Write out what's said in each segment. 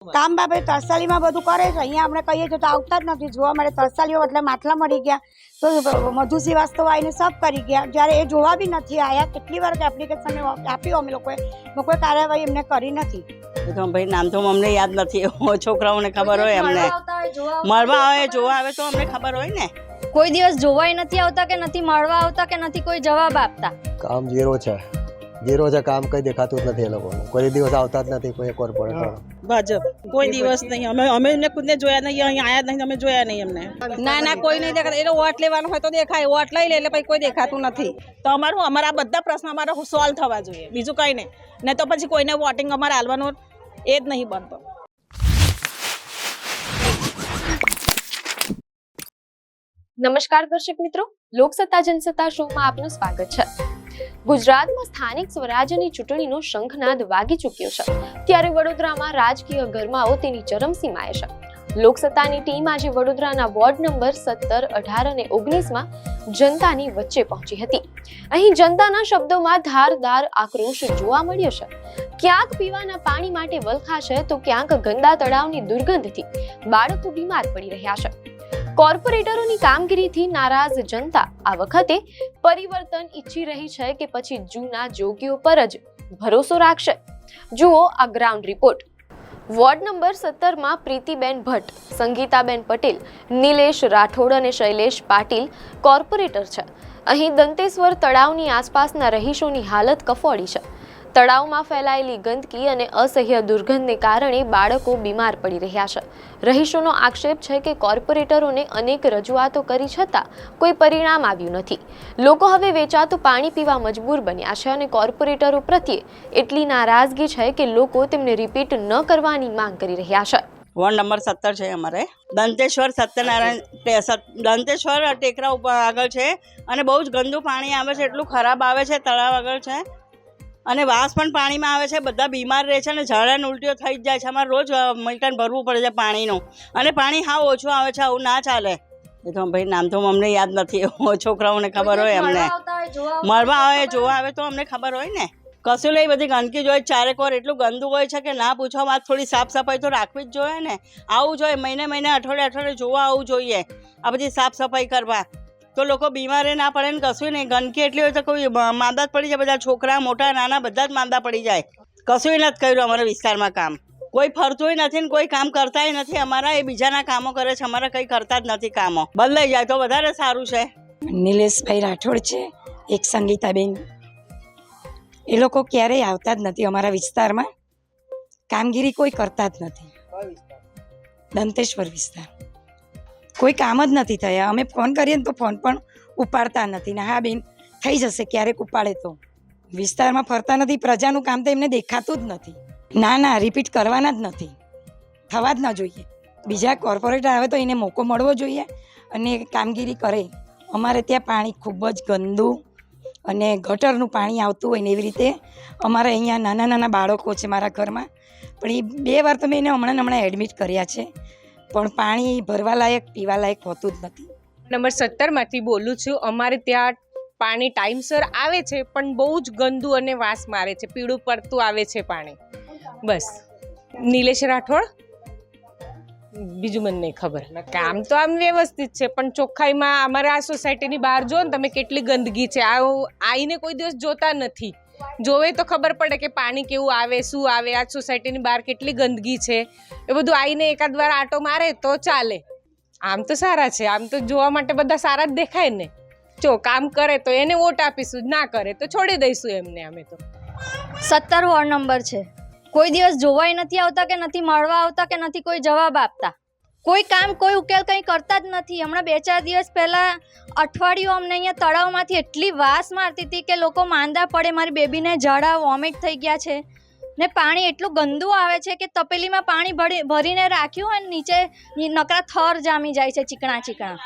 કામ બાબતે તરસાલીમાં બધું કરે છે, અહીંયા આપણે કહીએ છીએ તો આવતા જ નથી, જોવા મળે તરસાલીઓ એટલે માટલા મળી ગયા, તો મધુ શ્રીવાસ્તવ આવીને સબ કરી ગયા, જ્યારે એ જોવા બી નથી આવ્યા, કેટલી વાર એપ્લિકેશન આપી અમે લોકોએ કોઈ કાર્યવાહી એમને કરી નથી। તો ભાઈ નામ તો અમને યાદ નથી, છોકરાઓને ખબર હોય, અમને મળવા આવે જોવા આવે તો અમને ખબર હોય ને। કોઈ દિવસ જોવાય નથી આવતા કે નથી મળવા આવતા કે નથી કોઈ જવાબ આપતા। કામ ઝીરો છે કામ કઈ દેખાતું જ નથી એ લોકોને, કોઈ દિવસ આવતા જ નથી કોઈ કોર્પોરેટર। ભાજપ કોઈ દિવસ નહીં, અમે એમને ખુદને જોયા નહીં, અહીં આયા નહીં, અમે જોયા નહીં એમને। ના કોઈ નહીં દેખાતા, એને વોટ લેવાનો હોય તો દેખાય, વોટ લઈ લે એટલે પછી કોઈ દેખાતું નથી। તો અમારા બધા પ્રશ્ન અમારા સોલ્વ થવા જોઈએ, બીજું કંઈ નહીં, ને તો પછી કોઈને વોટિંગ અમારે હાલવાનું એ જ નહીં બનતો। નમસ્કાર દર્શક મિત્રો, લોકસત્તા જનસત્તા શોમાં આપનું સ્વાગત છે। ગુજરાતમાં સ્થાનિક સ્વરાજ્યની ચૂંટણીનો શંખનાદ વાગી ચૂક્યો છે, ત્યારે વડોદરામાં રાજકીય ગરમાવો તેની ચરમસીમાએ છે। લોકસત્તાની ટીમ આજે વડોદરાના વોર્ડ નંબર 17, 18 અને 19માં જનતાની વચ્ચે પહોંચી હતી। અહીં જનતાના શબ્દોમાં ધારદાર આક્રોશ જોવા મળ્યો છે। ક્યાંક પીવાના પાણી માટે વલખા છે, તો ક્યાંક ગંદા તળાવની દુર્ગંધથી બાળકો બીમાર પડી રહ્યા છે। કોર્પોરેટરોની કામગીરીથી નારાજ જનતા આ વખતે પરિવર્તન ઈચ્છી રહી છે કે પછી જૂના જોગીઓ પર જ ભરોસો રાખશે? જુઓ આ ground report. Ward number 17માં Pritiben Bhatt, Sangitaben Patel, Nilesh Rathod અને શૈલેષ પાટીલ કોર્પોરેટર છે। અહીં દંતેશ્વર તળાવની આસપાસના રહીશોની હાલત કફોડી છે। તળાવમાં ફેલાયેલી ગંદકી અને અસહ્ય દુર્ગંધને કારણે બાળકો બીમાર પડી રહ્યા છે। રહીશોનો આક્ષેપ છે કે કોર્પોરેટરોને અનેક રજૂઆતો કરી છતાં કોઈ પરિણામ આવ્યું નથી। લોકો હવે વેચાતું પાણી પીવા મજબૂર બન્યા છે અને કોર્પોરેટરો પ્રત્યે એટલી નારાજગી છે કે લોકો તેમને રિપીટ ન કરવાની માંગ કરી રહ્યા છે। વોર્ડ નંબર 17 છે અમારે, દંતેશ્વર દંતેશ્વર ટેકરા ઉપર આગળ છે, અને બહુ જ ગંદુ પાણી આવે છે, એટલું ખરાબ આવે છે, તળાવ આગળ છે અને વાસ પણ પાણીમાં આવે છે, બધા બીમાર રહે છે અને ઝાડા ઉલટીઓ થઈ જ જાય છે। અમારે રોજ મિલ્ટન ભરવું પડે છે પાણીનું, અને પાણી હાવ ઓછું આવે છે, આવું ના ચાલે। એ તો ભાઈ નામ તો અમને યાદ નથી, છોકરાઓને ખબર હોય, અમને મળવા આવે જોવા આવે તો અમને ખબર હોય ને। કશું લઈ બધી ગંદકી જોઈએ, ચારેકોર એટલું ગંદુ હોય છે કે ના પૂછો વાત, થોડી સાફ સફાઈ તો રાખવી જ જોઈએ ને। આવું જોઈએ, મહિને અઠવાડિયે જોવા આવવું જોઈએ, આ બધી સાફ સફાઈ કરવા, તો લોકો બીમાર ના પડે ને કશું નહીં। ગંદકી એટલી હોય તો કોઈ માંદા જ પડી જાય, બધા છોકરા મોટા નાના બધા જ માંદા પડી જાય। કશું નથી કર્યું અમારા વિસ્તારમાં કામ, કોઈ ફરતું નથી ને કોઈ કામ કરતાય નથી। અમારા એ બીજાના કામો કરે છે, અમારા કંઈ કરતા જ નથી કામો। બદલાઈ જાય તો વધારે સારું છે। નિલેશભાઈ રાઠોડ છે, એક સંગીતાબેન, એ લોકો ક્યારેય આવતા જ નથી અમારા વિસ્તારમાં, કામગીરી કોઈ કરતા જ નથી। દંતેશ્વર વિસ્તાર કોઈ કામ જ નથી થયા, અમે ફોન કરીએ ને તો ફોન પણ ઉપાડતા નથી ને હા બેન થઈ જશે ક્યારેક ઉપાડે તો, વિસ્તારમાં ફરતા નથી, પ્રજાનું કામ તો એમને દેખાતું જ નથી। ના રિપીટ કરવાના જ નથી, થવા જ ન જોઈએ। બીજા કોર્પોરેટર આવે તો એને મોકો મળવો જોઈએ અને કામગીરી કરે। અમારે ત્યાં પાણી ખૂબ જ ગંદુ અને ગટરનું પાણી આવતું હોય ને એવી રીતે અમારે અહીંયા નાના બાળકો છે મારા ઘરમાં, પણ એ 2 વાર તો મેં એને હમણાં એડમિટ કર્યા છે, પણ પાણી ભરવા લાયક પીવા લાયક હોતું જ નથી। નંબર 17માંથી બોલું છું। અમારે ત્યાં પાણી ટાઈમસર આવે છે, પણ બહુ જ ગંદુ અને વાસ મારે છે, પીળું પડતું આવે છે પાણી, બસ। નિલેશ રાઠોડ, બીજું મને નહીં ખબર। કામ તો આમ વ્યવસ્થિત છે, પણ ચોખ્ખાઈમાં અમારે આ સોસાયટીની બહાર જો ને તમે કેટલી ગંદકી છે, આવીને કોઈ દિવસ જોતા નથી, જોવે તો ખબર પડે કે પાણી કેવું આવે, શું આવે, આ સોસાયટીની બહાર કેટલી ગંદકી છે, એ બધું આવીને એકાદ વાર આટો મારે તો ચાલે। આમ તો સારા છે, આમ તો જોવા માટે બધા સારા જ દેખાય ને। જો કામ કરે તો એને વોટ આપીશું, ના કરે તો છોડી દઈશું એમને। અમે તો 17 વોર્ડ નંબર છે, કોઈ દિવસ જોવાય નથી આવતા કે નથી મળવા આવતા કે નથી કોઈ જવાબ આપતા। કોઈ કામ કોઈ ઉકેલ કંઈ કરતા જ નથી। હમણાં 2-4 દિવસ પહેલા અઠવાડિયું અમને અહીંયા તળાવમાંથી એટલી વાસ મારતી હતી કે લોકો માંદા પડે, મારી બેબીને ઝાડા વોમિટ થઈ ગયા છે ને પાણી એટલું ગંદુ આવે છે કે તપેલીમાં પાણી ભરીને રાખ્યું હોય, નીચે નકરા થર જામી જાય છે, ચીકણા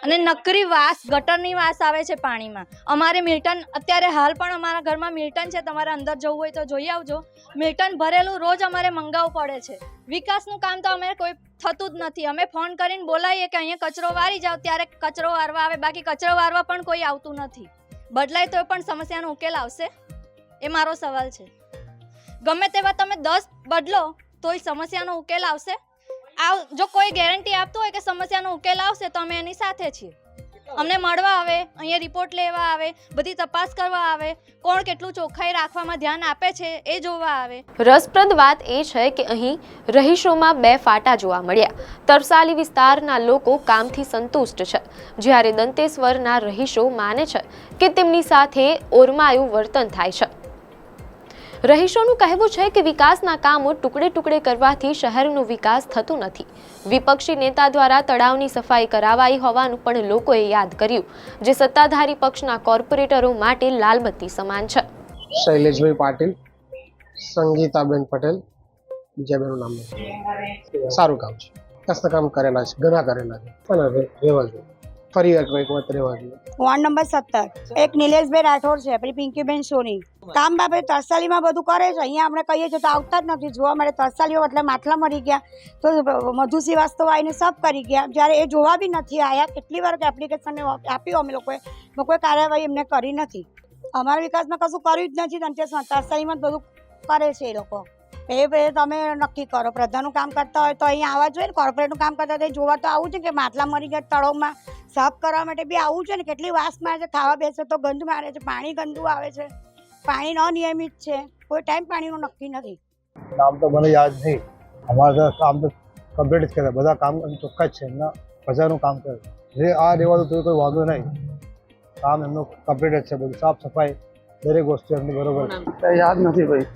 અને નકરી વાસ, ગટરની વાસ આવે છે પાણીમાં। અમારે મિલ્ટન અત્યારે હાલ પણ અમારા ઘરમાં મિલ્ટન છે, તમારે અંદર જવું હોય તો જોઈ આવજો। મિલ્ટન ભરેલું રોજ અમારે મંગાવવું પડે છે। વિકાસનું કામ તો અમે કોઈ થતું જ નથી। અમે ફોન કરીને બોલાવીએ કે અહીંયા કચરો વારી જાઓ, ત્યારે કચરો વારવા આવે, બાકી કચરો વારવા પણ કોઈ આવતું નથી। બદલાય તો પણ સમસ્યાનો ઉકેલ આવશે? એ મારો સવાલ છે। ગમે તેવા તમે 10 બદલો તો એ સમસ્યાનો ઉકેલ આવશે? જો કોઈ ગેરંટી આપતું હોય કે સમસ્યાનો ઉકેલ આવશે તો અમે એની સાથે છીએ. અમને મળવા આવે, અહીંયા રિપોર્ટ લેવા આવે, બધી તપાસ કરવા આવે, કોણ કેટલું ચોખ્ખાઈ રાખવામાં ધ્યાન આપે છે એ જોવા આવે. રસપ્રદ વાત એ છે કે અહીં રહીશોમાં 2 ફાટા જોવા મળ્યા. તરસાલી વિસ્તારના લોકો કામથી સંતુષ્ટ છે, જ્યારે દંતેશ્વરના રહીશો માને છે કે તેમની સાથે ઓરમાયું વર્તન થાય છે. રહીશોનું કહેવું છે કે વિકાસના કામો ટુકડે ટુકડે કરવાથી શહેરનો વિકાસ થતો નથી. વિપક્ષી નેતા દ્વારા તળાવની સફાઈ કરાવાઈ હોવાનું પણ લોકોએ યાદ કર્યું, જે સત્તાધારી પક્ષના કોર્પોરેટરો માટે લાલબત્તી સમાન છે. શૈલેષભાઈ પાટીલ, સંગીતાબેન પટેલ, બીજાબેનનું નામ નથી. સારું કામ છે, કસ્તા કામ કરેલા છે, ઘણા કરેલા છે, પણ રહેવા જોઈએ, ફરી એક વખત રહેવા જોઈએ. વોર્ડ નંબર 17 એક નિલેશભાઈ રાઠોડ છે, પછી પિંકીબેન સોની. કામ બાબતે તરસાલીમાં બધું કરે છે, અહીંયા આપણે કહીએ છીએ તો આવતા જ નથી. જોવા મળે તરસાલીઓ એટલે માટલા મરી ગયા, તો મધુ શ્રીવાસ્તવ આવીને સબ કરી ગયા. જ્યારે એ જોવા બી નથી આવ્યા, કેટલી વાર એપ્લિકેશન આપ્યું અમે લોકોએ કાર્યવાહી એમને કરી નથી. અમારા વિકાસમાં કશું કર્યું જ નથી. તરસાલીમાં જ બધું કરે છે એ લોકો. એ તમે નક્કી કરો, પ્રધાનનું કામ કરતા હોય તો અહીંયા આવવા જોઈએ ને, કોર્પોરેટનું કામ કરતા હોય જોવા તો આવું છે કે માટલા મરી ગયા તળાવમાં સાફ કરવા માટે બી આવું છે ને. કેટલી વાસ મારે છે, ખાવા બેસે તો ગંધ મારે છે, પાણી ગંદુ આવે છે, પાણી અનિયમિત છે, કોઈ ટાઈમ પાણીનું નક્કી નથી. નામ તો મને યાદ નહીં, અમારા કામ તો કમ્પ્લીટ જ કરે, બધા કામ ચોખ્ખા જ છે, એમના પ્રજાનું કામ કરે. જે આ રહેવાનું તો કોઈ વાંધો નહીં, કામ એમનું કમ્પ્લીટ જ છે, બધું સાફ સફાઈ દરેક વસ્તુ એમની બરોબર છે. યાદ નથી ભાઈ,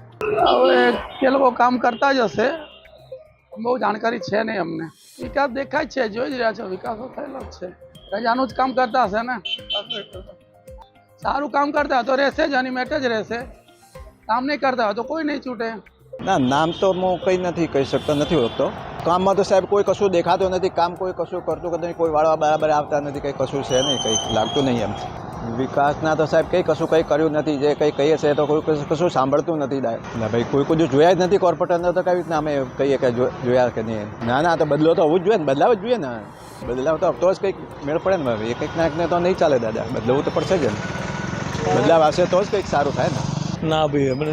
હવે એ લોકો કામ કરતા જ હશે, બહુ જાણકારી છે નહીં અમને. વિકાસ દેખાય છે, જોઈ જ રહ્યા છો, વિકાસ થયેલો જ છે. પ્રજાનું જ કામ કરતા હશે ને, સારું કામ કરતા હોય તો રહેશે જ, એની મેટ જ રહેશે. કામ નહીં કરતા હોય તો કોઈ નહીં છૂટે. ના, નામ તો હું કંઈ નથી કહી શકતો, નથી હોતો. કામમાં તો સાહેબ કોઈ કશું દેખાતું નથી, કામ કોઈ કશું કરતું નથી, કોઈ વાળવા બરાબર આવતા નથી, કંઈ કશું છે નહીં, કંઈ લાગતું નહીં એમ. વિકાસના તો સાહેબ કંઈ કશું કંઈ કર્યું નથી. જે કંઈ કહીએ છે તો કોઈ કશું સાંભળતું નથી. ભાઈ કોઈ જોયા જ નથી કોર્પોરેટરને, તો કઈ રીતના અમે કહીએ કે જોયા કે નહીં. ના તો બદલો તો હોવું જ જોઈએ ને, બદલાવ જ જોઈએ ને. બદલાવ તો જ કંઈક મેળ પડે ને. ભાઈ એક નાકને તો નહીં ચાલે દાદા, બદલાવું તો પડશે જ ને. બદલાવ આવશે તો જ કંઈક સારું થાય ને. ના ભાઈ, અમને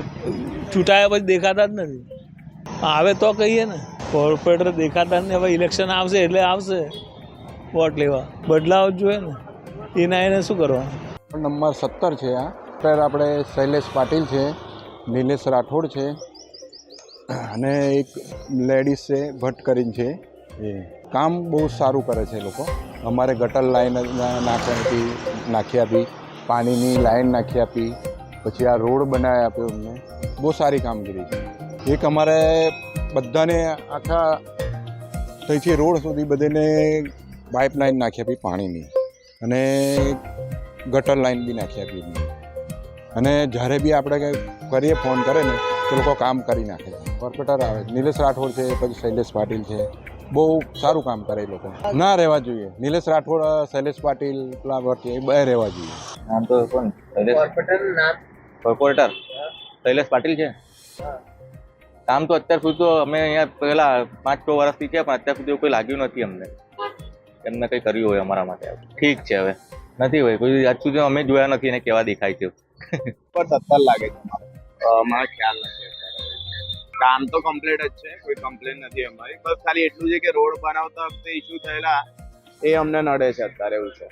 ચૂંટાયા પછી દેખાતા જ નથી. આવે તો કહીએ ને, કોર્પોરેટર દેખાતા જ નહીં. હવે ઇલેક્શન આવશે એટલે આવશે વોટ લેવા, બદલાવ જ જોઈએ ને. એના એને શું કરવાનું. નંબર 17 છે આ. ત્યારે આપણે શૈલેષ પાટીલ છે, નિલેશ રાઠોડ છે, અને એક લેડીઝ છે ભટ્ટ કરીને છે. એ કામ બહુ સારું કરે છે લોકો. અમારે ગટર લાઈન નાખી આપી, પાણીની લાઈન નાખી આપી, પછી આ રોડ બનાવી આપ્યો અમને. બહુ સારી કામગીરી છે. એક અમારે બધાને આખા ત્યાંથી રોડ સુધી બધાને પાઇપલાઇન નાખી આપી પાણીની, અને ગટર લાઈન બી નાખી આપી. અને જ્યારે બી આપણે કરીએ ફોન કરે ને તો લોકો કામ કરી નાખે. કોર્પોરેટર આવે, નિલેશ રાઠોડ છે, પછી શૈલેષ પાટીલ છે, બહુ સારું કામ કરે એ લોકો. ના રહેવા જોઈએ. નિલેશ રાઠોડ, શૈલેષ પાટીલ, એ બે રહેવા જોઈએ. નામ તો કોણ? કોર્પોરેટર શૈલેષ પાટીલ છે. કામ તો અત્યાર સુધી તો અમે અહીંયા પહેલા 5-6 વર્ષથી છે, પણ અત્યાર સુધી કોઈ લાગ્યું નથી અમને. એમને કંઈ કર્યું હોય અમારા માટે. ઠીક છે, હવે નથી હોય કોઈ આજ સુધી અમે જોયા નથી એને કેવા દેખાય છે. પર 17 લાગે છે અમારો ખ્યાલ નથી. કામ તો કમ્પ્લીટ જ છે, કોઈ કમ્પ્લેન નથી અમારી. બસ ખાલી એટલું છે કે રોડ બનાવતા વખતે ઇસ્યુ થયેલા એ અમને નડે છે અત્યારે. એવું છે,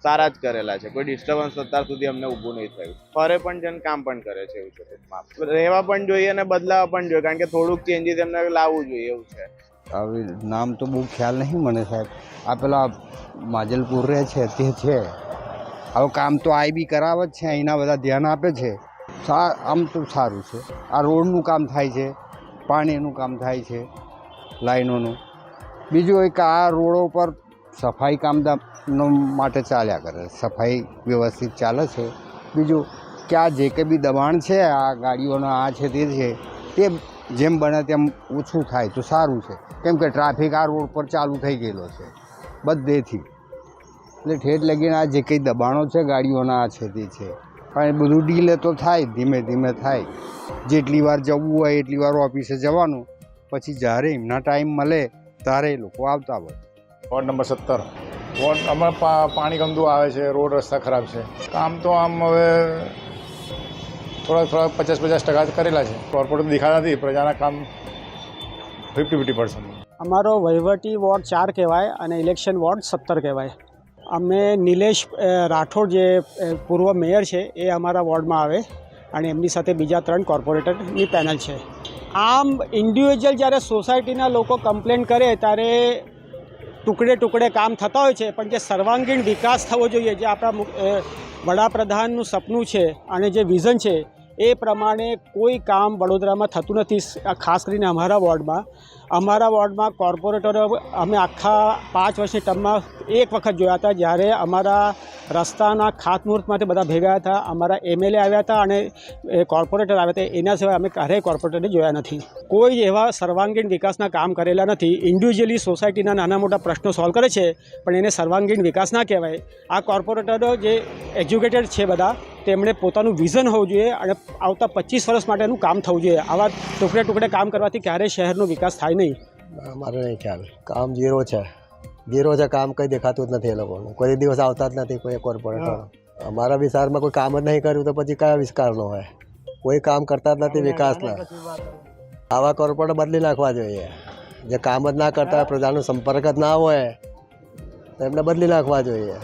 સારા જ કરેલા છે, કોઈ ડિસ્ટર્બન્સ અત્યાર સુધી અમને ઊભું નહીં થયું. ફરે પણ છે ને કામ પણ કરે છે. એવું છે, રહેવા પણ જોઈએ અને બદલાવા પણ જોઈએ, કારણ કે થોડુંક ચેન્જીસ એમને લાવવું જોઈએ. એવું છે. હવે નામ તો બહુ ખ્યાલ નહીં મને સાહેબ. આ પેલા માજલપુર રહે છે તે છે. હવે કામ તો આઈ બી કરાવે જ છે, અહીંના બધા ધ્યાન આપે છે. આમ તો સારું છે. આ રોડનું કામ થાય છે, પાણીનું કામ થાય છે, લાઈનોનું. બીજું એક આ રોડો પર સફાઈ કામદારનો માટે ચાલ્યા કરે, સફાઈ વ્યવસ્થિત ચાલે છે. બીજું કે આ જે કંઈ બી દબાણ છે આ ગાડીઓના આ છે તે છે, તે જેમ બને તેમ ઓછું થાય તો સારું છે. કેમ કે ટ્રાફિક આ રોડ પર ચાલુ થઈ ગયેલો છે બધેથી. એટલે ઠેઠ લગીને આ જે કંઈ દબાણો છે ગાડીઓના આ છે તે છે, પણ એ બધું ડીલે તો થાય, ધીમે ધીમે થાય. જેટલી વાર જવું હોય એટલી વાર ઓફિસે જવાનું, પછી જ્યારે એમના ટાઈમ મળે ત્યારે એ લોકો આવતા હોય. Ward number 17. વોર્ડ અમારે પાણી ગંદુ આવે છે, રોડ રસ્તા ખરાબ છે. કામ તો આમ હવે થોડા 50-50% કરેલા છે. કોર્પોરેટર દેખાતા નથી, પ્રજાના કામ 50% અમારો વહીવટી વોર્ડ 4 કહેવાય અને ઇલેક્શન વોર્ડ 17 કહેવાય. અમે નિલેશ રાઠોડ જે પૂર્વ મેયર છે એ અમારા વોર્ડમાં આવે અને એમની સાથે બીજા 3 કોર્પોરેટરની પેનલ છે. આમ ઇન્ડિવિજ્યુઅલ જ્યારે સોસાયટીના લોકો કમ્પ્લેન કરે ત્યારે ટુકડે કામ થતા હોય છે, પણ જે સર્વાંગીણ વિકાસ થવો જોઈએ, જે આપણા વડાપ્રધાનનું સપનું છે અને જે વિઝન છે એ પ્રમાણે કોઈ કામ વડોદરામાં થતું નથી. ખાસ કરીને અમારા વોર્ડમાં કોર્પોરેટરો અમે આખા 5 વર્ષની ટર્મમાં એક વખત જોયા હતા, જ્યારે અમારા રસ્તાના ખાતમુહૂર્ત માટે બધા ભેગા હતા, અમારા MLA આવ્યા હતા અને કોર્પોરેટર આવ્યા હતા. એના સિવાય અમે ક્યારેય કોર્પોરેટરને જોયા નથી. કોઈ એવા સર્વાંગીણ વિકાસના કામ કરેલા નથી. ઇન્ડિવિજ્યુઅલી સોસાયટીના નાના મોટા પ્રશ્નો સોલ્વ કરે છે, પણ એને સર્વાંગીણ વિકાસ ના કહેવાય. આ કોર્પોરેટરો જે એજ્યુકેટેડ છે બધા, તેમણે પોતાનું વિઝન હોવું જોઈએ અને આવતા 25 વર્ષ માટેનું કામ થવું જોઈએ. આવા ટુકડે કામ કરવાથી ક્યારેય શહેરનો વિકાસ થાય નહીં. મારે નહીં ખ્યાલ. કામ ઝીરો છે. કામ કંઈ દેખાતું જ નથી એ લોકોનું. કોઈ દિવસ આવતા જ નથી કોઈ કોર્પોરેટર. અમારા વિસ્તારમાં કોઈ કામ જ નહીં કર્યું તો પછી કયા વિસ્તારનો હોય? કોઈ કામ કરતા જ નથી વિકાસના. આવા કોર્પોરેટર બદલી નાખવા જોઈએ. જે કામ જ ના કરતા હોય, પ્રજાનો સંપર્ક જ ના હોય, તો એમને બદલી નાખવા જોઈએ.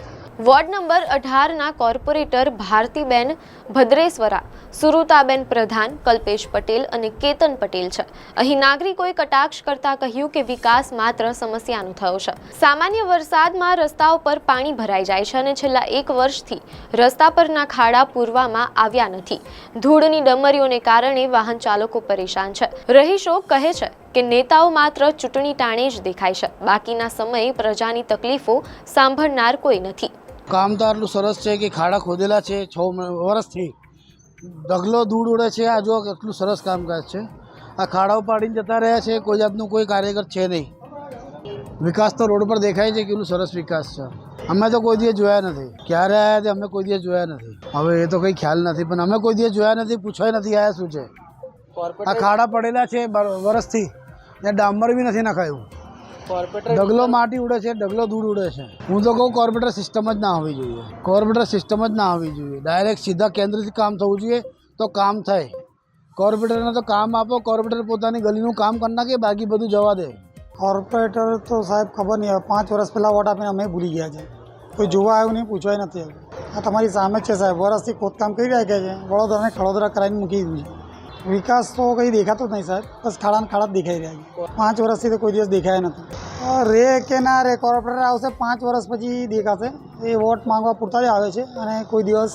વોર્ડ નંબર 18ના કોર્પોરેટર ભારતીબેન ભદ્રેશ્વરા, સુરુતાબેન પ્રધાન, કલ્પેશ પટેલ અને કેતન પટેલ છે. અહીં નાગરિકોએ કટાક્ષ કરતા કહ્યું કે વિકાસ માત્ર સમસ્યાનો થયો છે. સામાન્ય વરસાદમાં રસ્તાઓ પર પાણી ભરાઈ જાય છે અને છેલ્લા 1 વર્ષથી રસ્તા પરના ખાડા પૂરવામાં આવ્યા નથી. ધૂળની ડમરીઓને કારણે વાહન ચાલકો પરેશાન છે. રહીશો કહે છે કે નેતાઓ માત્ર ચૂંટણી ટાણે જ દેખાય છે, બાકીના સમયે પ્રજાની તકલીફો સાંભળનાર કોઈ નથી. કામ તો આટલું સરસ છે કે ખાડા ખોદેલા છે 6 વર્ષથી. ઢગલો ધૂળ ઉડે છે. આ જો કેટલું સરસ કામકાજ છે. આ ખાડાઓ પાડીને જતા રહ્યા છે. કોઈ જાતનું કોઈ કાર્યકર છે નહીં. વિકાસ તો રોડ પર દેખાય છે, કેટલું સરસ વિકાસ છે. અમે તો કોઈ દિવસ જોયા નથી. ક્યારે આવ્યા તે અમે કોઈ દિવસ જોયા નથી. હવે એ તો કંઈ ખ્યાલ નથી, પણ અમે કોઈ દિવસ જોયા નથી, પૂછવાય નથી આવ્યા શું છે. આ ખાડા પડેલા છે વર્ષથી ને ડામર બી નથી નખાયું. ઢગલો માટી ઉડે છે, ઢગલો ધૂળ ઉડે છે. હું તો કહું કોર્પોરેટર સિસ્ટમ જ ના હોવી જોઈએ. ડાયરેક્ટ સીધા કેન્દ્રથી કામ થવું જોઈએ તો કામ થાય. કોર્પોરેટરને તો કામ આપો. કોર્પોરેટર પોતાની ગલીનું કામ કરી નાખે, બાકી બધું જવા દે. કોર્પોરેટર તો સાહેબ ખબર નહીં, 5 વર્ષ પહેલાં વોટ આપીને અમે ભૂલી ગયા છે. કોઈ જોવા આવ્યું નહીં, પૂછવાય નથી આવ્યું. આ તમારી સામે જ છે સાહેબ. વર્ષથી ખોદકામ કરી રહ્યા છે. વડોદરાને ખડોદરા કરાવીને મૂકી દીધું છે. વિકાસ તો કંઈ દેખાતો જ નહીં સાહેબ. બસ ખાડા જ દેખાઈ રહ્યા છે. 5 વર્ષથી તો કોઈ દિવસ દેખાયા નથી. રે કે ના રે, કોર્પોરેટર આવશે 5 વર્ષ પછી દેખાશે. એ વોટ માંગવા પૂરતા જ આવે છે અને કોઈ દિવસ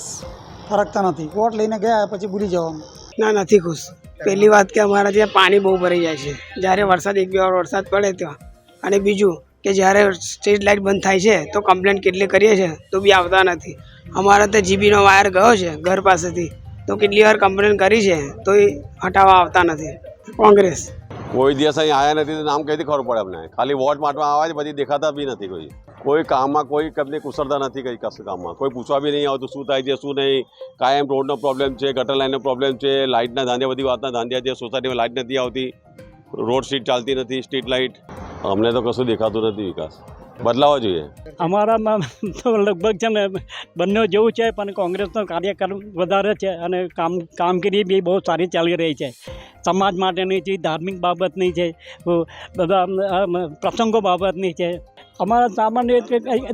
ફરકતા નથી. વોટ લઈને ગયા પછી ભૂલી જવાનું. ના, નથી ખુશ. પહેલી વાત કે અમારા ત્યાં પાણી બહુ ભરાઈ જાય છે જ્યારે વરસાદ 1-2 વાર વરસાદ પડે ત્યાં. અને બીજું કે જ્યારે સ્ટ્રીટ લાઇટ બંધ થાય છે તો કમ્પ્લેન કેટલી કરીએ છીએ તો બી આવતા નથી. અમારા ત્યાં જીબીનો વાયર ગયો છે ઘર પાસેથી, તો કેટલી વાર કમ્પ્લેન કરી છે તો એ હટાવવા આવતા નથી. કોંગ્રેસ કોઈ દિવસ અહીં આવ્યા નથી તો નામ કઈથી ખબર પડે અમને? ખાલી વોટ માટવા આવે છે, પછી દેખાતા બી નથી. કોઈ કામમાં કોઈ કંપની કુશળતા નથી. કઈ કશું કામમાં કોઈ પૂછવા બી નહીં આવતું શું થાય છે શું નહીં. કાયમ રોડનો પ્રોબ્લેમ છે, ગટર લાઇનનો પ્રોબ્લેમ છે, લાઇટના ધાંધિયા, બધી વાતના ધાંધિયા છે. સોસાયટીમાં લાઇટ નથી આવતી, રોડ સ્ટ્રીટ ચાલતી નથી, સ્ટ્રીટ લાઇટ. અમને તો કશું દેખાતું નથી. વિકાસ બદલાવો જોઈએ. અમારામાં તો લગભગ છે ને બંને જેવું છે, પણ કોંગ્રેસનો કાર્યક્રમ વધારે છે અને કામગીરી બી બહુ સારી ચાલી રહી છે. સમાજ માટેની છે, ધાર્મિક બાબતની છે, બધા પ્રસંગો બાબતની છે. અમારા સામાન્ય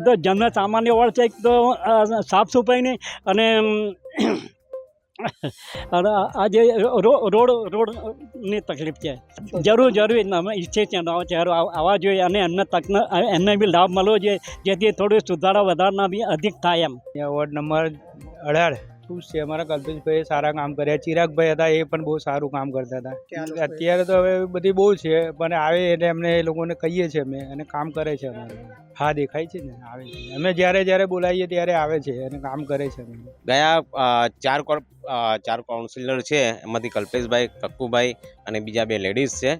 તો જન સામાન્ય વોર્ડ છે તો સાફ સફાઈની અને આજે રોડની તકલીફ છે. જરૂરી અમે ઈચ્છીએ છીએ નવા ચહેરો આવવા જોઈએ અને એમને બી લાભ મળવો જોઈએ, જેથી થોડું સુધારા વધારણા બી અધિક થાય. વોર્ડ નંબર 18 ખુશ છે. અમારા કલ્પેશભાઈ સારા કામ કર્યા. ચિરાગભાઈ હતા, એ પણ બહુ સારું કામ કરતા હતા. અત્યારે તો હવે બધી બહુ છે, પણ આવે એટલે એમને એ લોકોને કહીએ છીએ અમે, અને કામ કરે છે. અમારે હા દેખાય છે ને, આવે છે. અમે જ્યારે બોલાવીએ ત્યારે આવે છે અને કામ કરે છે. ગયા 4 કાઉન્સિલર છે, એમાંથી કલ્પેશભાઈ, કક્કુભાઈ અને બીજા 2 લેડીઝ છે.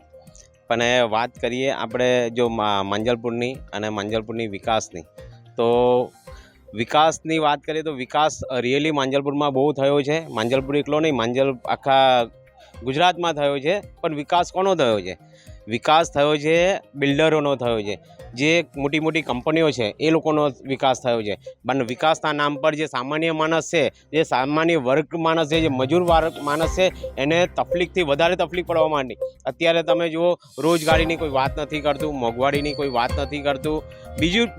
પણ વાત કરીએ આપણે જો માંજલપુરની અને માંજલપુરની વિકાસની, તો વિકાસની વાત કરીએ તો વિકાસ રિયલી માંજલપુરમાં બહુ થયો છે. માંજલપુર એકલો નહીં, આખા ગુજરાતમાં થયો છે. પણ વિકાસ કોનો થયો છે? વિકાસ થયો છે બિલ્ડરોનો થયો છે, જે મોટી મોટી કંપનીઓ છે એ લોકોનો વિકાસ થયો છે. પણ વિકાસના નામ પર જે સામાન્ય માણસ છે, જે સામાન્ય વર્ગ માણસ છે, જે મજૂર વર્ગ માણસ છે, એને તકલીફથી વધારે તકલીફ પડવા માંડી. અત્યારે તમે જુઓ, રોજગારીની કોઈ વાત નથી કરતું, મોંઘવારીની કોઈ વાત નથી કરતું.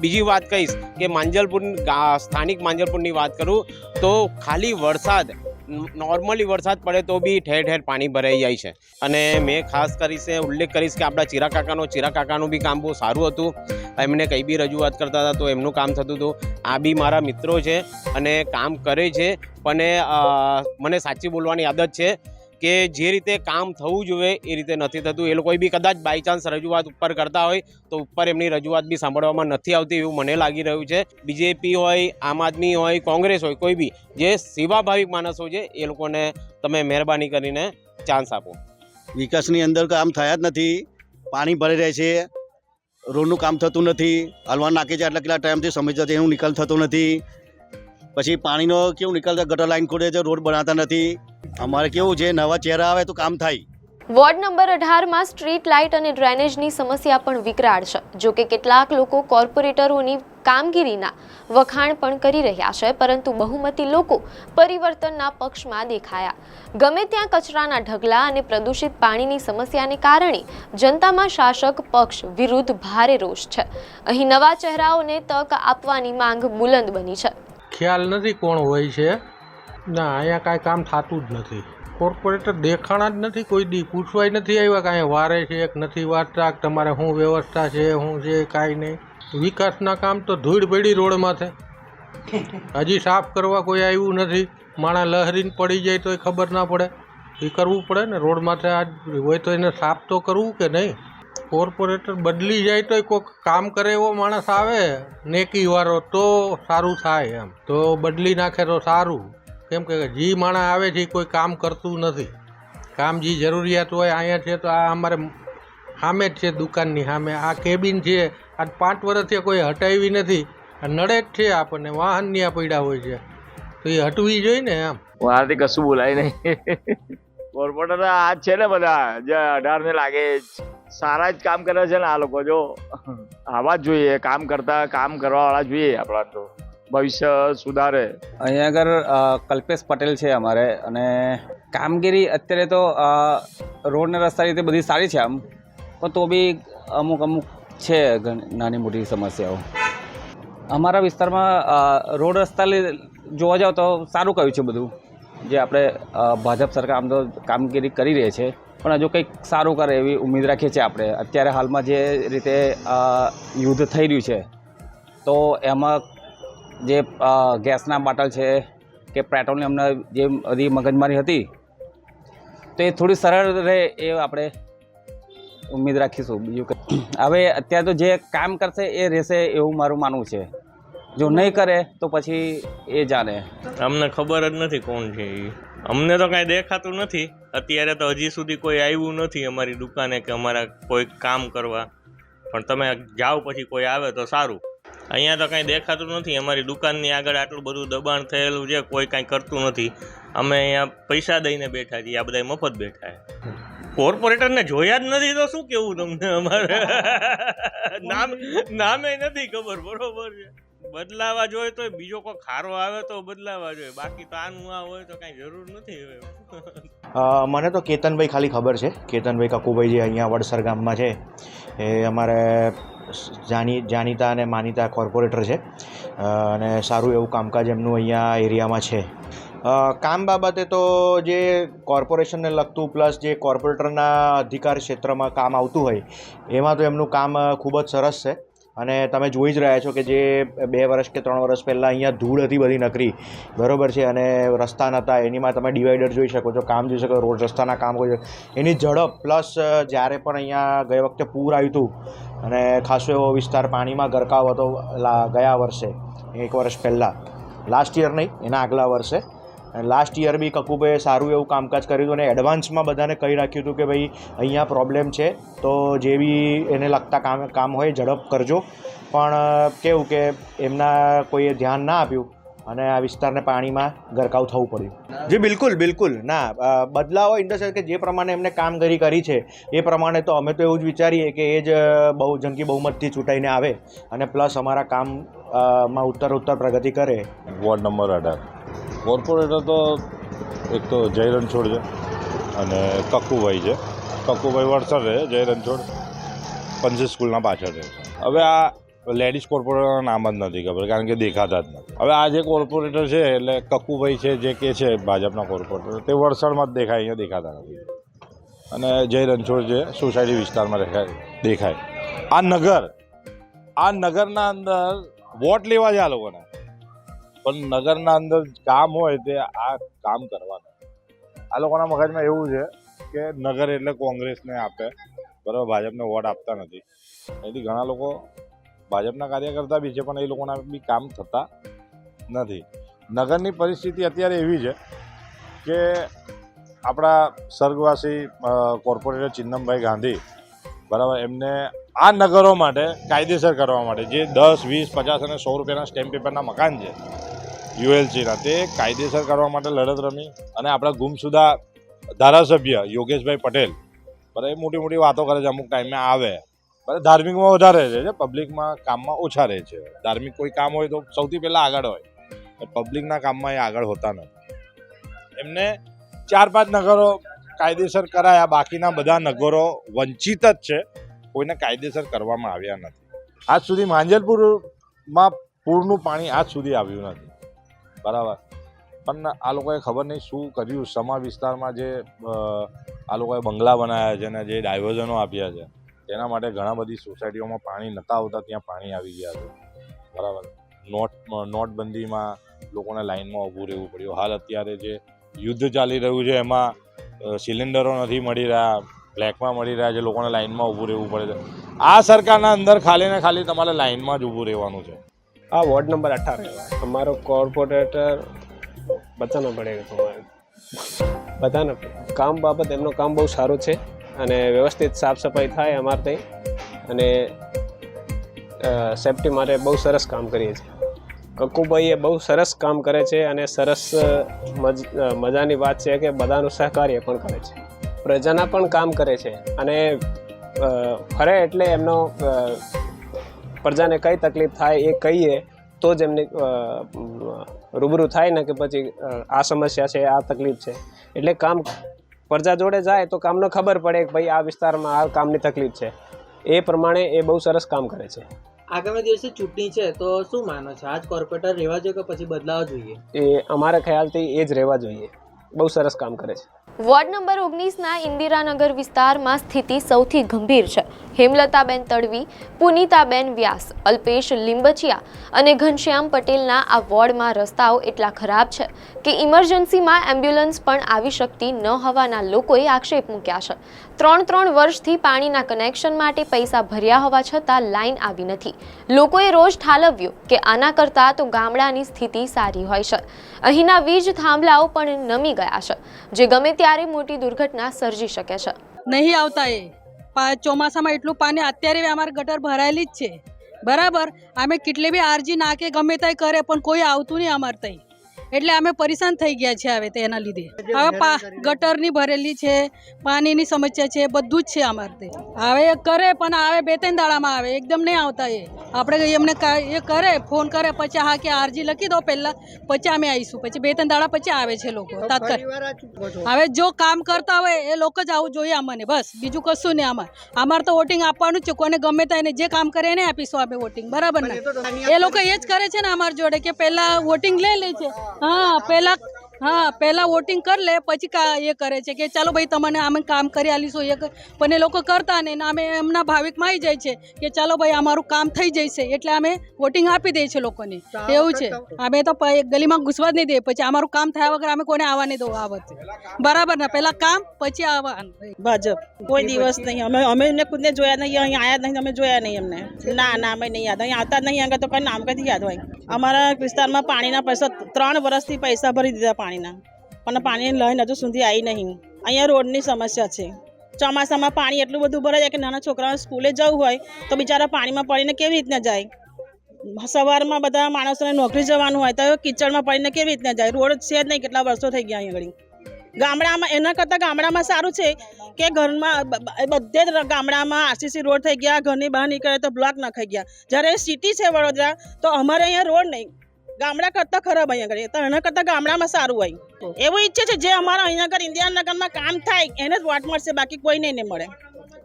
બીજી વાત કહીશ કે માંજલપુર, સ્થાનિક માંજલપુરની વાત કરું તો ખાલી વરસાદ, નોર્મલી વરસાદ પડે તો બી ઠેર ઠેર પાણી ભરાઈ જાય છે. અને મેં ખાસ કરીને ઉલ્લેખ કરીશ કે આપણા ચિરા કાકાનું બી કામ બહુ સારું હતું. એમને કંઈ બી રજૂઆત કરતા હતા તો એમનું કામ થતું હતું. આ બી મારા મિત્રો છે અને કામ કરે છે, પણ મને સાચી બોલવાની આદત છે કે જે રીતે કામ થવું જોઈએ એ રીતે નથી થતું. એ લોકો બી કદાચ બાય ચાન્સ રજૂઆત ઉપર કરતા હોય તો ઉપર એમની રજૂઆત બી સાંભળવામાં નથી આવતી એવું મને લાગી રહ્યું છે. બીજેપી હોય, આમ આદમી હોય, કોંગ્રેસ હોય, કોઈ બી જે સેવાભાવિક માણસો છે એ લોકોને તમે મહેરબાની કરીને ચાન્સ આપો. વિકાસની અંદર કામ થયા જ નથી, પાણી ભરાઈ રહે છે, રોડનું કામ થતું નથી, હલવા નાખે છે આટલા કેટલા ટાઈમથી સમજતા એનું નિકાલ થતો નથી. પછી પાણીનો કેવું નિકાલ, ગટર લાઈન ખોદે છે, રોડ બનાવતા નથી. અમારે કેવું છે, નવા ચહેરા આવે તો કામ થાય. વોર્ડ નંબર 18માં સ્ટ્રીટ લાઇટ અને ડ્રેનેજની સમસ્યા પણ વિકરાળ છે. જો કે કેટલાક લોકો કોર્પોરેટરોની કામગીરીના વખાણ પણ કરી રહ્યા છે, પરંતુ બહુમતી લોકો પરિવર્તનના પક્ષમાં દેખાયા. ગમે ત્યાં કચરાના ઢગલા અને પ્રદૂષિત પાણીની સમસ્યાને કારણે જનતામાં શાસક પક્ષ વિરુદ્ધ ભારે રોષ છે. અહીં નવા ચહેરાઓને તક આપવાની માંગ બુલંદ બની છે. ખ્યાલ નથી કોણ હોય છે. ના, અહીંયા કાંઈ કામ થતું જ નથી. કોર્પોરેટર દેખાણા જ નથી, કોઈ દી પૂછવાય નથી આવ્યા કાંઈ વારે છે કે નથી વારતા, તમારે શું વ્યવસ્થા છે, શું છે, કાંઈ નહીં. વિકાસના કામ તો ધૂળ પડી રોડમાં છે, હજી સાફ કરવા કોઈ આવ્યું નથી. માણસ લહેરીને પડી જાય તો ખબર ના પડે, એ કરવું પડે ને. રોડમાંથી આજ હોય તો એને સાફ તો કરવું કે નહીં. કોર્પોરેટર બદલી જાય તો કોઈક કામ કરે એવો માણસ આવે નેકીવાળો તો સારું થાય. એમ તો બદલી નાખે તો સારું, કેમ કે જે માણસ આવે છે એ કોઈ કામ કરતું નથી. કામ જે જરૂરિયાત હોય અહીંયા છે તો આ અમારે સામે જ છે, દુકાનની સામે આ કેબિન છે, આજ 5 વર્ષથી કોઈ હટાવી નથી. આ નડે જ છે આપણને, વાહનની આ પડ્યા હોય છે તો એ હટવી જોઈએ ને. એમ મારાથી કશું બોલાય નહીં. કોર્પોરેટર આ જ છે ને બધા જે 18 ને લાગે સારા જ કામ કરે છે ને આ લોકો. જો આવા જ જોઈએ, કામ કરવાવાળા જોઈએ આપણા, તો ભવિષ્ય સુધારે. અહીંયા આગળ કલ્પેશ પટેલ છે અમારે, અને કામગીરી અત્યારે તો રોડ ને રસ્તા રીતે બધી સારી છે આમ, પણ તો બી અમુક છે નાની મોટી સમસ્યાઓ. અમારા વિસ્તારમાં રોડ રસ્તા જોવા જાવ તો સારું કહ્યું છે બધું. જે આપણે ભાજપ સરકાર આમ તો કામગીરી કરી રહી છે, પણ હજુ કંઈક સારું કરે એવી ઉમ્મીદ રાખીએ છીએ આપણે. અત્યારે હાલમાં જે રીતે યુદ્ધ થઈ રહ્યું છે તો એમાં જે ગેસના બાટલ છે કે પેટ્રોલની અમને જે બધી મગજમારી હતી તો એ થોડી સરળ રહે એ આપણે ઉમ્મીદ રાખીશું. બીજું હવે અત્યારે તો જે કામ કરશે એ રહેશે એવું મારું માનવું છે. જો નહીં કરે તો પછી એ જાણે. અમને ખબર જ નથી કોણ છે એ. અમને તો કાંઈ દેખાતું નથી અત્યારે. તો હજી સુધી કોઈ આવ્યું નથી અમારી દુકાને કે અમારા કોઈ કામ કરવા. પણ તમે જાઓ પછી કોઈ આવે તો સારું. અહીંયા તો કાંઈ દેખાતું નથી. અમારી દુકાનની આગળ આટલું બધું દબાણ થયેલું છે, કોઈ કાંઈ કરતું નથી. અમે અહીંયા પૈસા દઈને બેઠા છીએ, આ બધા મફત બેઠા છે. કોર્પોરેટરને જોયા જ નથી તો શું કેવું તમને. અમારે નામે નથી ખબર. બરોબર છે, બદલાવા જોઈએ તો બીજો કોઈ ખારો આવે તો બદલાવા જોઈએ, બાકી તો આનું આ હોય તો કાંઈ જરૂર નથી. હવે મને તો કેતનભાઈ ખાલી ખબર છે. કેતનભાઈ કકુભાઈ જે અહીંયા વડસર ગામમાં છે એ અમારે જાણીતા અને માનીતા કોર્પોરેટર છે, અને સારું એવું કામકાજ એમનું અહીંયા એરિયામાં છે. કામ બાબતે તો જે કોર્પોરેશનને લગતું પ્લસ જે કોર્પોરેટરના અધિકાર ક્ષેત્રમાં કામ આવતું હોય એમાં તો એમનું કામ ખૂબ જ સરસ છે. અને તમે જોઈ જ રહ્યા છો કે જે 2 વર્ષ કે 3 વર્ષ પહેલાં અહીંયા ધૂળ હતી બધી નકરી, બરાબર છે, અને રસ્તા નહોતા, એનીમાં તમે ડિવાઈડર જોઈ શકો છો, કામ જોઈ શકો, રોડ રસ્તાના કામ હોય એની ઝડપ. પ્લસ જ્યારે પણ અહીંયા ગઈ વખતે પૂર આવ્યું હતું અને ખાસો એવો વિસ્તાર પાણીમાં ગરકાવ હતો ગયા વર્ષે, 1 વર્ષ પહેલાં, લાસ્ટ યર નહીં એના આગલા વર્ષે. લાસ્ટ યર બી કકુભાઈએ સારું એવું કામકાજ કર્યું હતું અને એડવાન્સમાં બધાને કહી રાખ્યું હતું કે ભાઈ અહીંયા પ્રોબ્લેમ છે તો જે બી એને લગતા કામ હોય ઝડપ કરજો. પણ કેવું કે એમના કોઈએ ધ્યાન ના આપ્યું અને આ વિસ્તારને પાણીમાં ગરકાવ થવું પડ્યું. જી બિલકુલ ના બદલાવ ઇન ધ સેન્સ કે જે પ્રમાણે એમને કામગીરી કરી છે એ પ્રમાણે તો અમે તો એવું જ વિચારીએ કે એ જ જંગી બહુમતથી ચૂંટાઈને આવે અને પ્લસ અમારા કામમાં ઉત્તર પ્રગતિ કરે. વોર્ડ નંબર 18 કોર્પોરેટર તો એક તો જય રણછોડ છે અને કક્કુભાઈ છે. કક્કુભાઈ વડસર રહે, જય રણછોડ પંચી સ્કૂલના પાછળ રહે. હવે આ લેડીઝ કોર્પોરેટરનું નામ જ નથી ખબર, કારણ કે દેખાતા જ નથી. હવે આ જે કોર્પોરેટર છે એટલે કક્કુભાઈ છે જે કે છે ભાજપના કોર્પોરેટર, તે વડસરમાં જ દેખાય, અહીંયા દેખાતા નથી. અને જય રણછોડ જે સોસાયટી વિસ્તારમાં દેખાય. આ નગરના અંદર વોટ લેવા છે આ લોકોને, પણ નગરના અંદર કામ હોય તે આ કામ કરવાના. આ લોકોના મગજમાં એવું છે કે નગર એટલે કોંગ્રેસને આપે, બરાબર, ભાજપને વોટ આપતા નથી. એથી ઘણા લોકો ભાજપના કાર્યકર્તા બી છે પણ એ લોકોના બી કામ થતા નથી. નગરની પરિસ્થિતિ અત્યારે એવી છે કે આપણા સ્વર્ગવાસી કોર્પોરેટર ચિન્નમભાઈ ગાંધી, બરાબર, એમને આ નગરો માટે કાયદેસર કરવા માટે જે 10, 20, 50 અને 100 રૂપિયાના સ્ટેમ્પ પેપરના મકાન છે યુએલસીના, તે કાયદેસર કરવા માટે લડત રમી. અને આપણા ગુમસુદા ધારાસભ્ય યોગેશભાઈ પટેલ, બરાબર, એ મોટી મોટી વાતો કરે છે, અમુક ટાઈમે આવે, બરાબર, ધાર્મિકમાં વધારે રહે છે, પબ્લિકમાં કામમાં ઓછા રહે છે. ધાર્મિક કોઈ કામ હોય તો સૌથી પહેલાં આગળ હોય, પબ્લિકના કામમાં એ આગળ હોતા નથી. એમને 4-5 નગરો કાયદેસર કરાયા, બાકીના બધા નગરો વંચિત જ છે, કોઈને કાયદેસર કરવામાં આવ્યા નથી. આજ સુધી માંજલપુરમાં પૂરનું પાણી આજ સુધી આવ્યું નથી, બરાબર. પણ આ લોકોએ ખબર નહીં શું કર્યું. સમા વિસ્તારમાં જે આ લોકોએ બંગલા બનાવ્યા છે અને જે ડાયવર્ઝનો આપ્યા છે તેના માટે ઘણા બધી સોસાયટીઓમાં પાણી નહોતા આવતા, ત્યાં પાણી આવી ગયા છે, બરાબર. નોટબંધીમાં લોકોને લાઇનમાં ઊભું રહેવું પડ્યું. હાલ અત્યારે જે યુદ્ધ ચાલી રહ્યું છે એમાં સિલિન્ડરો નથી મળી રહ્યા, બ્લેકમાં મળી રહ્યા છે, લોકોને લાઇનમાં ઊભું રહેવું પડે છે. આ સરકારના અંદર ખાલી ને ખાલી તમારે લાઇનમાં જ ઊભું રહેવાનું છે. આ વોર્ડ નંબર 18 हमारा कॉर्पोरेटर बताना पड़ेगा तुम्हारे बताना पड़ेगा. કામ બાબત એમનું કામ બહુ સારું છે અને વ્યવસ્થિત સાફ સફાઈ થાય અમારે ત્યાં અને સેફટી માટે બહુ સરસ કામ કરીએ છીએ. કક્કુભાઈએ બહુ સરસ કામ કરે છે અને સરસ મજાની વાત છે કે બધાનું સહકાર્ય પણ કરે છે, પ્રજાના પણ કામ કરે છે અને ફરે એટલે એમનો પ્રજાને કઈ તકલીફ થાય એ કહીએ તો જ એમની રૂબરૂ થાય ને કે પછી આ સમસ્યા છે, આ તકલીફ છે, એટલે કામ પ્રજા જોડે જાય તો કામનો ખબર પડે કે ભાઈ આ વિસ્તારમાં આ કામની તકલીફ છે. એ પ્રમાણે એ બહુ સરસ કામ કરે છે. આગામી દિવસે ચૂંટણી છે તો શું માનો છો, આજ કોર્પોરેટર રહેવા જોઈએ કે પછી બદલાવા જોઈએ? એ અમારા ખ્યાલથી એ જ રહેવા જોઈએ, બહુ સરસ કામ કરે છે. વોર્ડ નંબર 19ના ઇન્દિરાનગર વિસ્તારમાં સ્થિતિ સૌથી ગંભીર છે. હેમલતાબેન તડવી, પુનિતાબેન વ્યાસ, અલ્પેશ લીંબચિયા અને ઘનશ્યામ પટેલના આ વોર્ડમાં રસ્તાઓ એટલા ખરાબ છે કે ઇમરજન્સીમાં એમ્બ્યુલન્સ પણ આવી શકતી ન હોવાના લોકોએ આક્ષેપ મૂક્યા છે. 3 વર્ષથી પાણીના કનેક્શન માટે પૈસા ભર્યા હોવા છતાં લાઈન આવી નથી. લોકોએ રોજ ઠાલવ્યું કે આના કરતાં તો ગામડાની સ્થિતિ સારી હોય છે. અહીંના વીજ થાંભલાઓ પણ નમી ગયા છે, જે ગમે ત્યારે મોટી દુર્ઘટના સર્જી શકે છે. નહીં આવતા એ ચોમાસામાં એટલું પાણી અત્યારે અમારે ગટર ભરાયેલી જ છે, બરાબર. અમે કેટલી બી આરજી નાખે ગમે તે કરે પણ કોઈ આવતું નહીં અમારે ત્યાં, એટલે અમે પરેશાન થઈ ગયા છે હવે તેના લીધે. હવે ગટરની ભરેલી છે, પાણીની સમસ્યા છે, બધું જ છે અમારે ત્યાં. હવે એ કરે પણ આવે 2-3 દાડામાં આવે, એકદમ નહીં આવતા એ. આપણે એમને એ કરે ફોન કરે પછી હા કે આરજી લખી દો પહેલાં, પછી અમે આવીશું, પછી 2-3 દાડા પછી આવે છે લોકો તાત્કાલિક. હવે જો કામ કરતા હોય એ લોકો જ આવું જોઈએ અમને, બસ બીજું કશું નહીં. અમારે તો વોટિંગ આપવાનું જ છે, કોને ગમે તેને જે કામ કરે એને આપીશું આપણે વોટિંગ, બરાબર ને. એ લોકો એ જ કરે છે ને અમારી જોડે કે પહેલાં વોટિંગ લઈ લે છે. પહેલા વોટિંગ કરી લે પછી એ કરે છે કે ચાલો ભાઈ તમને અમે કામ કરી આલીશું, પણ એ લોકો કરતા નહીં. અમે એમના ભાવિકમાં આવી જાય છે કે ચાલો ભાઈ અમારું કામ થઈ જશે એટલે અમે વોટિંગ આપી દઈએ છીએ લોકોને, એવું છે. અમે તો ગલીમાં ઘૂસવા જ નહીં દઈએ, પછી અમારું કામ થયા વગર અમે કોને આવવા નહીં દો આ વખતે, બરાબર ને. પહેલા કામ પછી આવવા. ભાજપ કોઈ દિવસ નહીં, અમે એમને ખુદને જોયા નહીં, અહીં આવ્યા નહીં, અમે જોયા નહીં એમને. ના અમે નહીં યાદ, અહીં આવતા જ નહીં, આગળ તો કઈ નામ કઈથી યાદ હોય. અમારા વિસ્તારમાં પાણીના પૈસા 3 વર્ષથી પૈસા ભરી દીધા પાણીના, પણ પાણીની લાઈન હજુ સુધી આવી નહીં. અહીંયા રોડની સમસ્યા છે. ચોમાસામાં પાણી એટલું બધું ભરાય જાય કે નાના છોકરાઓને સ્કૂલે જવું હોય તો બિચારા પાણીમાં પડીને કેવી રીતના જાય, સવારમાં બધા માણસોને નોકરી જવાનું હોય તો કિચડમાં પડીને કેવી રીતના જાય? રોડ છે જ નહીં, કેટલા વર્ષો થઈ ગયા અહીં આગળ ગામડામાં. એના કરતાં ગામડામાં સારું છે કે ઘરમાં બધે જ ગામડામાં આરસીસી રોડ થઈ ગયા, ઘરની બહાર નીકળે તો બ્લોક નખાઈ ગયા. જ્યારે સિટી છે વડોદરા તો અમારે અહીંયા રોડ નહીં, ગામડા કરતાં ખરાબ અહીંયા આગળ. તો એના કરતાં ગામડામાં સારું હોય એવું ઈચ્છે છે. જે અમારા અહીંયા આગળ ઇન્દિરાનગરમાં કામ થાય એને જ વોટ મળશે, બાકી કોઈને નહીં મળે.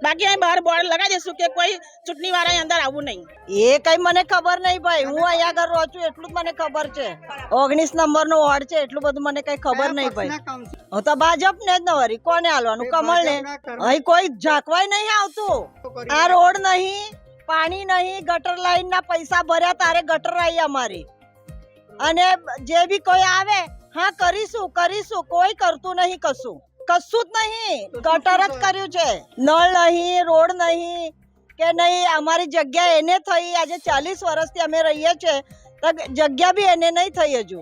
બાકી અહીં બહાર બોર્ડ લગાવી દઈશું કે કોઈ ચૂંટણી વાળા અંદર આવવું નહીં. એ કઈ મને ખબર નહીં ભાઈ, હું અહીંયા આગળ રહું છું એટલું જ મને ખબર છે. 19 નંબરનો વોર્ડ છે એટલું બધું મને કઈ ખબર નહીં ભાઈ. હું તો ભાજપ ને જ ન વરી, કોને હાલવાનું? કમળ ને. અહીં કોઈ ઝાંકવાય નહીં આવતું. આ રોડ નહીં, પાણી નહીં, ગટર લાઈન ના પૈસા ભર્યા તારે ગટર આવી અમારી. અને જે બી કોઈ આવે હા કરીશું કરીશું, કોઈ કરતું નહીં, કશું જ નહીં. ગટર જ કર્યું છે, નળ નહીં, રોડ નહીં કે નહીં. અમારી જગ્યા એને થઈ, આજે 40 વર્ષથી અમે રહીએ છીએ તો જગ્યા બી એને નહીં થઈ. હજુ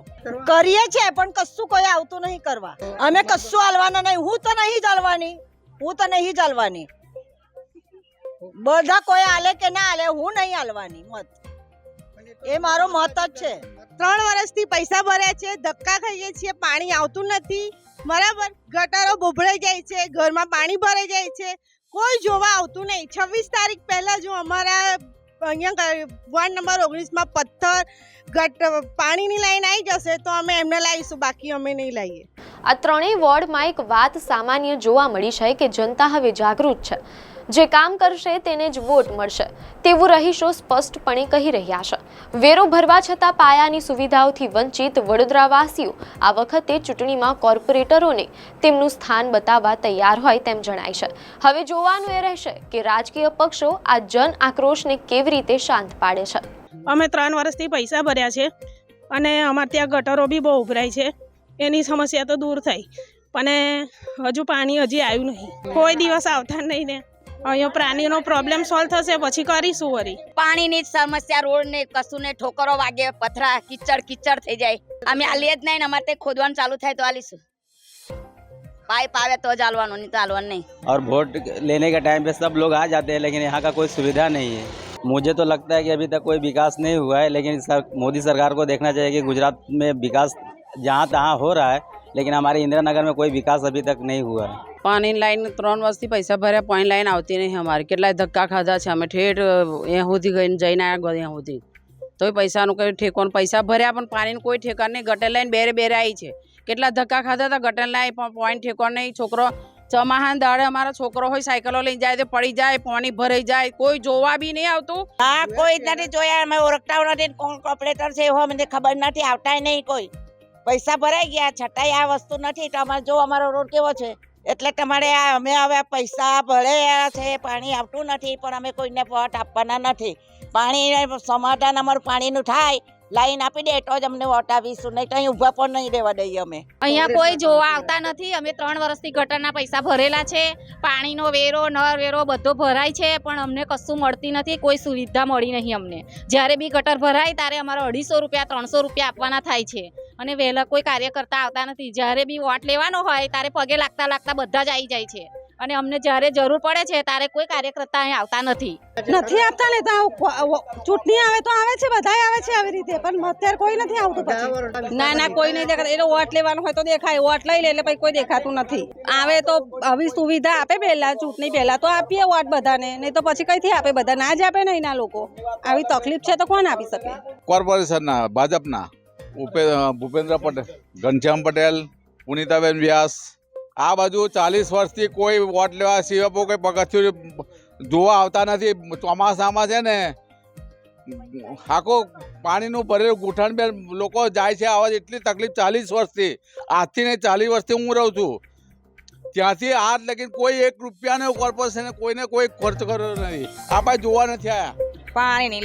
કરીએ છે પણ કશું કોઈ આવતું નહીં કરવા. અમે કશું હાલવાના નહીં. હું તો નહીં ચાલવાની. બધા કોઈ હાલે કે ના હાલે, હું નહીં હાલવાની. મત એ મારો મત જ છે. 3 વર્ષથી પૈસા ભર્યા છે, ધક્કા ખાઈએ છીએ, પાણી આવતું નથી. બરાબર, ગટરો બોભળાઈ જાય છે, ઘરમાં પાણી ભરાઈ જાય છે, કોઈ જોવા આવતું નહીં. 26 તારીખ પહેલા જો અમારા અહીંયા વોર્ડ નંબર 19માં પાણીની લાઈન આવી જશે તો અમે એમને લાવીશું, બાકી અમે નહીં લાવીએ. આ ત્રણેય વોર્ડમાં એક વાત સામાન્ય જોવા મળી છે કે જનતા હવે જાગૃત છે. જે કામ કરશે તેને જ વોટ મળશે તેવું રહીશો સ્પષ્ટપણે કહી રહ્યા છે. વેરો ભરવા છતાં પાયાની સુવિધાઓથી વંચિત વડોદરાવાસીઓ આ વખતે ચૂંટણીમાં કોર્પોરેટરોને તેમનું સ્થાન બતાવવા તૈયાર હોય તેમ જણાય છે. હવે જોવાનું એ રહેશે કે રાજકીય પક્ષો આ જન આક્રોશને કેવી રીતે શાંત પાડે છે. અમે 3 વર્ષથી પૈસા ભર્યા છે અને અમારે ત્યાં ગટરો બી બહુ ઉભરાય છે, એની સમસ્યા તો દૂર થઈ પણ હજુ પાણી આવ્યું નહીં. કોઈ દિવસ આવતા નહીં ને અહીંયા પ્રાણીનો પ્રોબ્લેમ સોલ્વ થશે પછી કરીશું. વળી પાણીની સમસ્યા, રોડ ને કશું ને, ઠોકરો વાગે, પથરા, કિચડ થઈ જાય. અમે આલીએ જ નહીં, અમારે ખોદવાનું ચાલુ થાય તો આલીશું. पाइप आवे तो जालवानो, नहीं तो जालवान नहीं। और वोट लेने के टाइम पे सब लोग आ जाते हैं, लेकिन यहाँ का कोई सुविधा नहीं है। मुझे तो लगता है कि अभी तक कोई विकास नहीं हुआ है, लेकिन मोदी सरकार को देखना चाहिए कि गुजरात में विकास जहाँ तहाँ हो रहा है, लेकिन हमारे इंदिरा नगर में कोई विकास अभी तक नहीं हुआ है। पानी लाइन 3 વર્ષથી પૈસા ભર્યા, પાણી લાઈન આવતી નહીં અમારી. કેટલાય ધક્કા ખાધા છે અમે, ઠેઠ અહીંયા સુધી જઈને આવ્યા અહીંયા સુધી, તોય પૈસાનું કંઈ ઠેકોન. પૈસા ભર્યા પણ પાણીનું કોઈ ઠેકાણ નહીં. ગટર લાઈન બેરે આવી છે, કેટલા ધક્કા ખાધા હતા. ગટર લાઈન પોઈન્ટ ઠેકોન નહીં. છોકરો ચોમાહાન દાડે અમારા છોકરો હોય સાયકલો લઈને જાય તો પડી જાય, પાણી ભરાઈ જાય, કોઈ જોવા બી નહીં આવતું. હા, કોઈ નથી જોયા, અમે ઓળખતા નથી કોણ કોર્પોરેટર છે એવો અમને ખબર નથી, આવતા નહીં કોઈ. પૈસા ભરાઈ ગયા છતાંય આ વસ્તુ નથી. તો અમારે જો અમારો રોડ કેવો છે એટલે તમારે અમે હવે પૈસા ભર્યા છે, પાણી આવતું નથી, પણ અમે કોઈને વોટ આપવાના નથી. પાણી સમાધાન અમારું પાણીનું થાય, લાઈન આપી દે તો જ અમને વોટ આપીશું, નહીં તો અહીં ઊભા પણ નહીં રહેવા દઈએ અમે. અહીંયા કોઈ જોવા આવતા નથી. અમે 3 વર્ષથી ગટરના પૈસા ભરેલા છે, પાણીનો વેરો, નળ વેરો બધો ભરાય છે, પણ અમને કશું મળતી નથી, કોઈ સુવિધા મળી નહીં અમને. જ્યારે બી ગટર ભરાય ત્યારે અમારે 250 રૂપિયા 300 રૂપિયા આપવાના થાય છે, અને વહેલા કોઈ કાર્યકર્તા આવતા નથી. જ્યારે બી વોટ લેવાનો હોય ત્યારે પગે લાગતા બધા જ આવી જાય છે, અને અમને જ્યારે જરૂર પડે છે ત્યારે કોઈ કાર્યકર્તા અહીં આવતા નથી આવતા ને. તો ચૂંટણી આવે તો આવે છે, બધા આવે છે આવી રીતે, પણ અત્યારે કોઈ નથી આવતું. પછી ના કોઈ નહીં દેખાતું. એટલે વોટ લેવાનો હોય તો દેખાય, વોટ લઈ લે એટલે પછી કોઈ દેખાતું નથી. આવે તો આવી સુવિધા આપે પહેલા, ચૂંટણી પહેલા તો આપીએ વોટ બધાને, નહીં તો પછી કઈથી આપે? બધા ના જ આપે ને. એના લોકો આવી તકલીફ છે તો કોણ આપી શકે? કોર્પોરેશનના ભાજપના ભૂપેન્દ્ર પટેલ, ઘનશ્યામ પટેલ, પુનિતાબેન વ્યાસ, આ બાજુ 40 વર્ષથી કોઈ વોટ લેવા સિવાય કોઈ પગથિયું જોવા આવતા નથી. ચોમાસામાં છે ને આખો પાણીનું ભરેલું ગુઠણ બે લોકો જાય છે, આવા એટલી તકલીફ 40 વર્ષથી, આજથી નહીં 40 વર્ષથી હું રહું છું, ત્યાંથી આજ લગીને કોઈ 1 રૂપિયાનો કોર્પોરેશને કોઈને કોઈ ખર્ચ કર્યો નથી. આ પાસે જોવા નથી આવ્યા. પાણીની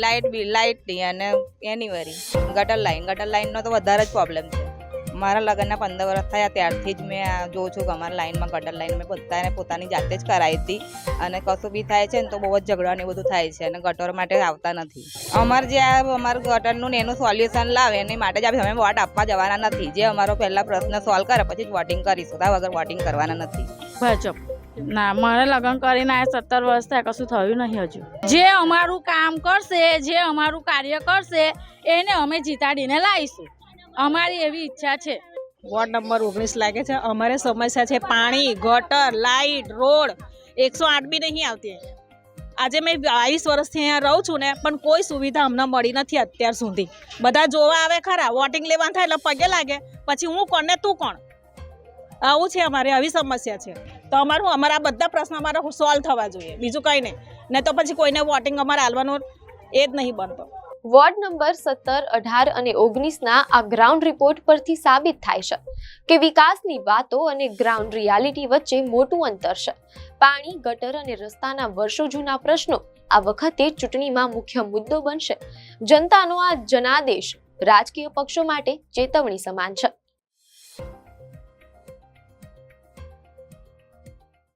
લાઇટની અને એની વરી ગટર લાઈનનો તો વધારે જ પ્રોબ્લેમ છે. મારા લગ્નના 15 વર્ષ થયા ત્યારથી જ મેં જોઉં છું કે અમારા લાઈનમાં ગટર લાઈન મેં બધાને પોતાની જાતે જ કરાવી હતી, અને કશું બી થાય છે ને તો બહુ જ ઝઘડા ને બધું થાય છે, અને ગટર માટે આવતા નથી. અમારે જે અમારું ગટરનું ને એનું સોલ્યુશન લાવે એની માટે જ અમે વોટ આપવા જવાના નથી. જે અમારો પહેલા પ્રશ્ન સોલ્વ કરે પછી જ વોટિંગ કરીશું, ત્યાં વગર વોટિંગ કરવાના નથી. ભાજપ ના મારે લગ્ન કરીને આ 17 વર્ષ થયા કશું થયું નહીં હજુ. જે અમારું કામ કરશે, જે અમારું કાર્ય કરશે એને અમે જીતાડીને લાવીશું. અમારી એવી ઈચ્છા છે. વોર્ડ નંબર 19 લાગે છે. અમારે સમસ્યા છે પાણી, ગટર, લાઇટ, રોડ. 108 બી નહીં આવતી. આજે મેં 22 વર્ષથી અહીંયા રહું છું ને, પણ કોઈ સુવિધા અમને મળી નથી અત્યાર સુધી. બધા જોવા આવે ખરા, વોટિંગ લેવા થાય એટલે પગે લાગે, પછી હું કોણ ને તું કોણ, આવું છે અમારે. આવી સમસ્યા છે. તો અમારા બધા પ્રશ્નો અમારા સોલ્વ થવા જોઈએ, બીજું કંઈ નહીં. ને તો પછી કોઈને વોટિંગ અમારે હાલવાનું એ જ નહીં બનતો. વોર્ડ નંબર 17, 18 અને 19ના આ ગ્રાઉન્ડ રિપોર્ટ પરથી સાબિત થાય છે કે વિકાસની વાતો અને ગ્રાઉન્ડ રિયાલિટી વચ્ચે મોટું અંતર છે. પાણી, ગટર અને રસ્તાના વર્ષો જૂના પ્રશ્નો આ વખતે ચૂંટણીમાં મુખ્ય મુદ્દો બનશે. જનતાનો આ જનાદેશ રાજકીય પક્ષો માટે ચેતવણી સમાન છે.